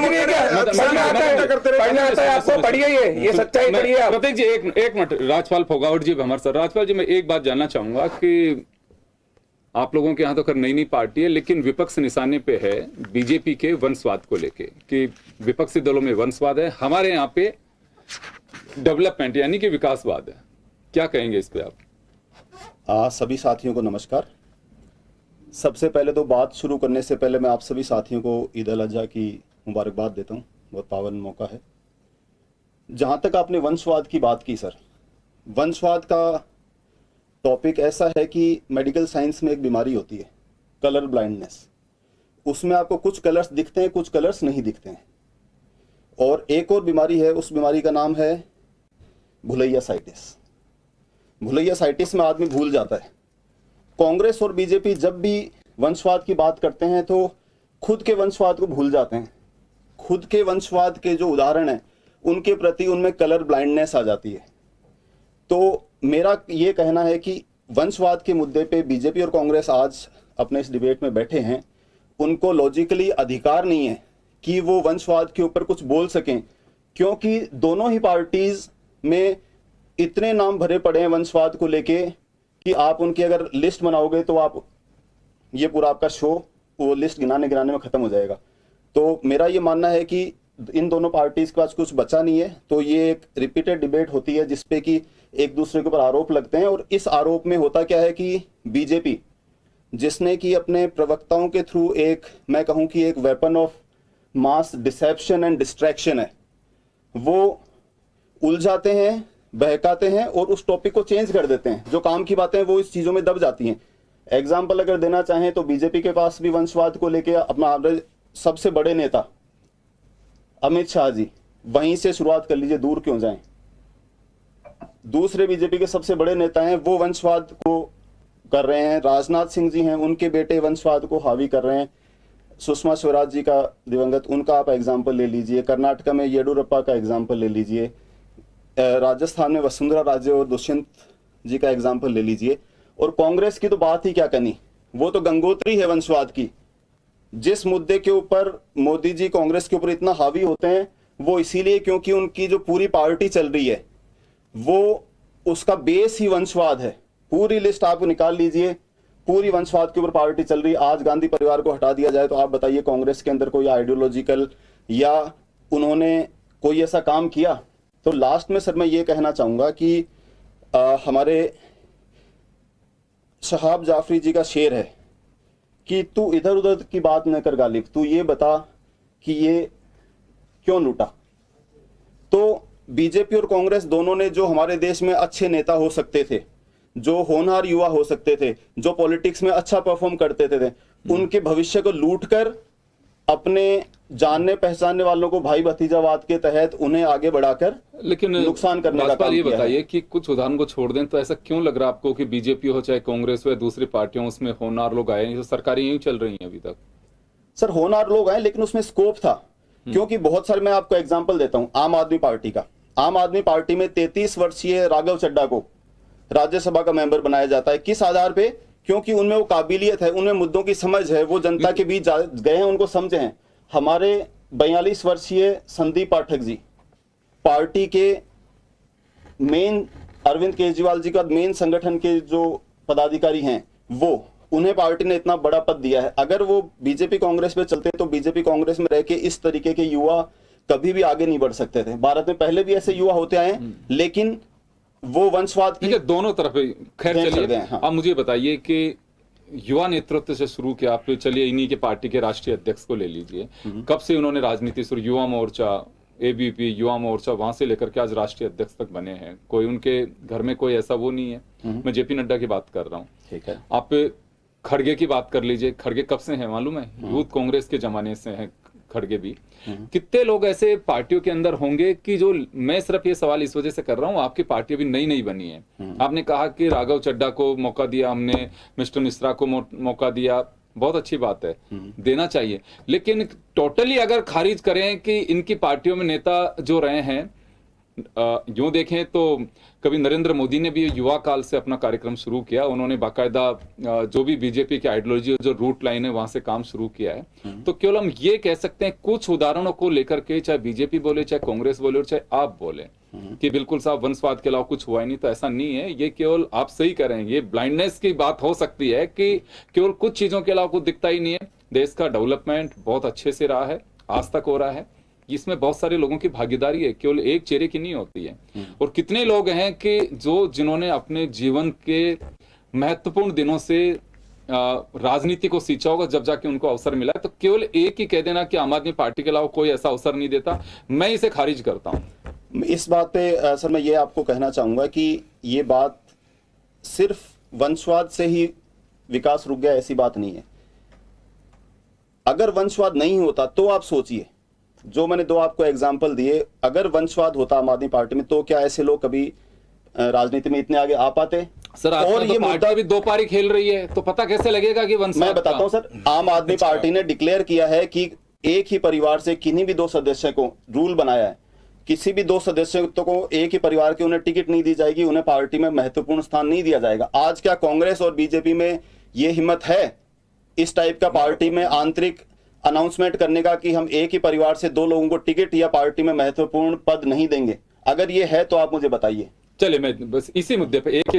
नहीं है क्या? पढ़ना आता है आपको, पढ़िए ये सच्चाई पढ़िए। प्रतीक जी एक मिनट, राजपाल फोगावट जी हमारे साथ। राजपाल जी, मैं एक बात जानना चाहूंगा कि आप लोगों के यहाँ तो खैर नई नई पार्टी है, लेकिन विपक्ष निशाने पे है बीजेपी के वंशवाद को लेके कि विपक्षी दलों में वंशवाद है, हमारे यहाँ पे डेवलपमेंट यानी कि विकासवाद है। क्या कहेंगे इस पे आप? सभी साथियों को नमस्कार। सबसे पहले तो बात शुरू करने से पहले मैं आप सभी साथियों को ईद अल अजहा की मुबारकबाद देता हूँ, बहुत पावन मौका है। जहाँ तक आपने वंशवाद की बात की सर, वंशवाद का टॉपिक ऐसा है कि मेडिकल साइंस में एक बीमारी होती है कलर ब्लाइंडनेस। उसमें आपको कुछ कलर्स दिखते हैं, कुछ कलर्स नहीं दिखते हैं। और एक और बीमारी है, उस बीमारी का नाम है भुलैया साइटिस। भुलैया साइटिस में आदमी भूल जाता है। कांग्रेस और बीजेपी जब भी वंशवाद की बात करते हैं तो खुद के वंशवाद को भूल जाते हैं। खुद के वंशवाद के जो उदाहरण हैं उनके प्रति उनमें कलर ब्लाइंडनेस आ जाती है। तो मेरा ये कहना है कि वंशवाद के मुद्दे पे बीजेपी और कांग्रेस आज अपने इस डिबेट में बैठे हैं, उनको लॉजिकली अधिकार नहीं है कि वो वंशवाद के ऊपर कुछ बोल सकें, क्योंकि दोनों ही पार्टीज में इतने नाम भरे पड़े हैं वंशवाद को लेके कि आप उनकी अगर लिस्ट बनाओगे तो आप ये पूरा आपका शो वो लिस्ट गिनाने में खत्म हो जाएगा। तो मेरा ये मानना है कि इन दोनों पार्टीज के पास कुछ बचा नहीं है। तो ये एक रिपीटेड डिबेट होती है जिसपे कि एक दूसरे के ऊपर आरोप लगते हैं। और इस आरोप में होता क्या है कि बीजेपी, जिसने कि अपने प्रवक्ताओं के थ्रू एक, मैं कहूं कि एक weapon of mass dissipation and distraction है, वो उलझाते हैं, बहकाते हैं और उस टॉपिक को चेंज कर देते हैं। जो काम की बातें हैं वो इस चीजों में दब जाती हैं। एग्जाम्पल अगर देना चाहें तो बीजेपी के पास भी वंशवाद को लेकर अपना सबसे बड़े नेता अमित शाह जी, वहीं से शुरुआत कर लीजिए, दूर क्यों जाएं। दूसरे बीजेपी के सबसे बड़े नेता हैं, वो वंशवाद को कर रहे हैं। राजनाथ सिंह जी हैं, उनके बेटे वंशवाद को हावी कर रहे हैं। सुषमा स्वराज जी का दिवंगत, उनका आप एग्जाम्पल ले लीजिए। कर्नाटक में येडुरप्पा का एग्जाम्पल ले लीजिए। राजस्थान में वसुंधरा राजे और दुष्यंत जी का एग्जाम्पल ले लीजिए। और कांग्रेस की तो बात ही क्या करनी, वो तो गंगोत्री है वंशवाद की। जिस मुद्दे के ऊपर मोदी जी कांग्रेस के ऊपर इतना हावी होते हैं वो इसीलिए क्योंकि उनकी जो पूरी पार्टी चल रही है वो उसका बेस ही वंशवाद है। पूरी लिस्ट आप निकाल लीजिए, पूरी वंशवाद के ऊपर पार्टी चल रही है। आज गांधी परिवार को हटा दिया जाए तो आप बताइए कांग्रेस के अंदर कोई आइडियोलॉजिकल या उन्होंने कोई ऐसा काम किया? तो लास्ट में सर मैं ये कहना चाहूंगा कि हमारे शहाब जाफरी जी का शेर है कि तू इधर उधर की बात न कर गालिब, तू ये बता कि ये क्यों लूटा। तो बीजेपी और कांग्रेस दोनों ने जो हमारे देश में अच्छे नेता हो सकते थे, जो होनहार युवा हो सकते थे, जो पॉलिटिक्स में अच्छा परफॉर्म करते थे, उनके भविष्य को लूटकर अपने जानने पहचानने वालों को भाई भतीजावाद के तहत उन्हें आगे बढ़ाकर लेकिन नुकसान करने का काम ये किया बताइए है। कि कुछ उदाहरण को छोड़ दें तो ऐसा क्यों लग रहा है आपको कि बीजेपी हो चाहे कांग्रेस हो या दूसरी पार्टियों, उसमें होनहार लोग आए हैं? सरकारें यूं चल रही हैं अभी तक। सर होनहार लोग आए लेकिन उसमें स्कोप था, क्योंकि बहुत सारे, मैं आपको एग्जांपल देता हूं आम आदमी पार्टी का। आम आदमी पार्टी में 33 वर्षीय राघव चड्ढा को राज्यसभा का मेंबर बनाया जाता है। किस आधार पे? क्योंकि उनमें वो काबिलियत है, उनमें मुद्दों की समझ है, वो जनता के बीच गए हैं, उनको समझे हैं। हमारे 42 वर्षीय संदीप पाठक जी पार्टी के मेन, अरविंद केजरीवाल जी का मेन संगठन के जो पदाधिकारी हैं, वो उन्हें पार्टी ने इतना बड़ा पद दिया है। अगर वो बीजेपी कांग्रेस में चलते तो बीजेपी कांग्रेस में रह के इस तरीके के युवा कभी भी आगे नहीं बढ़ सकते थे। भारत में पहले भी ऐसे युवा होते आए हैं, लेकिन वो वंशवाद की दोनों तरफ। खैर चलिए, हाँ। आप मुझे बताइए कि युवा नेतृत्व से शुरू किया आप, चलिए इन्हीं के पार्टी के राष्ट्रीय अध्यक्ष को ले लीजिए। कब से उन्होंने राजनीति शुरू, युवा मोर्चा, एबीपी, युवा मोर्चा, वहां से लेकर के आज राष्ट्रीय अध्यक्ष तक बने हैं। कोई उनके घर में कोई ऐसा वो नहीं है। मैं जेपी नड्डा की बात कर रहा हूँ। ठीक है। आप खड़गे की बात कर लीजिए। खड़गे कब से हैं मालूम है? यूथ कांग्रेस के जमाने से हैं खड़गे भी। कितने लोग ऐसे पार्टियों के अंदर होंगे कि जो, मैं सिर्फ ये सवाल इस वजह से कर रहा हूँ, आपकी पार्टी अभी नई नई बनी है। आपने कहा कि राघव चड्ढा को मौका दिया हमने, मिस्टर मिश्रा को मौका दिया, बहुत अच्छी बात है, देना चाहिए। लेकिन टोटली अगर खारिज करें कि इनकी पार्टियों में नेता जो रहे हैं यूं देखें तो कभी नरेंद्र मोदी ने भी युवा काल से अपना कार्यक्रम शुरू किया, उन्होंने बाकायदा जो भी बीजेपी की आइडियोलॉजी जो रूट लाइन है वहां से काम शुरू किया है। तो केवल हम ये कह सकते हैं कुछ उदाहरणों को लेकर के, चाहे बीजेपी बोले, चाहे कांग्रेस बोले, और चाहे आप बोले कि बिल्कुल साहब वंशवाद के अलावा कुछ हुआ ही नहीं, तो ऐसा नहीं है। ये केवल आप सही कह रहे हैं, ये ब्लाइंडनेस की बात हो सकती है कि केवल कुछ चीजों के अलावा कुछ दिखता ही नहीं है। देश का डेवलपमेंट बहुत अच्छे से रहा है, आज तक हो रहा है, इसमें बहुत सारे लोगों की भागीदारी है, केवल एक चेहरे की नहीं होती है। और कितने लोग हैं कि जिन्होंने अपने जीवन के महत्वपूर्ण दिनों से राजनीति को सींचा होगा, जब जाके उनको अवसर मिला है। तो केवल एक ही कह देना कि आम आदमी पार्टी के अलावा कोई ऐसा अवसर नहीं देता, मैं इसे खारिज करता हूं। इस बात पे सर मैं ये आपको कहना चाहूंगा कि ये बात सिर्फ वंशवाद से ही विकास रुक गया, ऐसी बात नहीं है। अगर वंशवाद नहीं होता तो आप सोचिए, जो मैंने दो आपको एग्जाम्पल दिए, अगर वंशवाद होता आम आदमी पार्टी में तो क्या ऐसे लोग कभी राजनीति में इतने आगे आ पाते? सर और ये मुद्दा भी दो पारी खेल रही है, तो पता कैसे लगेगा कि वंशवाद? मैं बताता हूं सर, आम आदमी पार्टी ने डिक्लेयर किया है कि एक ही परिवार से किन्हीं भी दो सदस्य को, रूल बनाया है, किसी भी दो सदस्यों को एक ही परिवार के उन्हें टिकट नहीं दी जाएगी, उन्हें पार्टी में महत्वपूर्ण स्थान नहीं दिया जाएगा। आज क्या कांग्रेस और बीजेपी में ये हिम्मत है इस टाइप का पार्टी में आंतरिक अनाउंसमेंट करने का कि हम एक ही परिवार से दो लोगों को टिकट या पार्टी में महत्वपूर्ण पद नहीं देंगे? अगर ये है तो आप मुझे बताइए। चलिए मैं बस इसी मुद्दे पे एक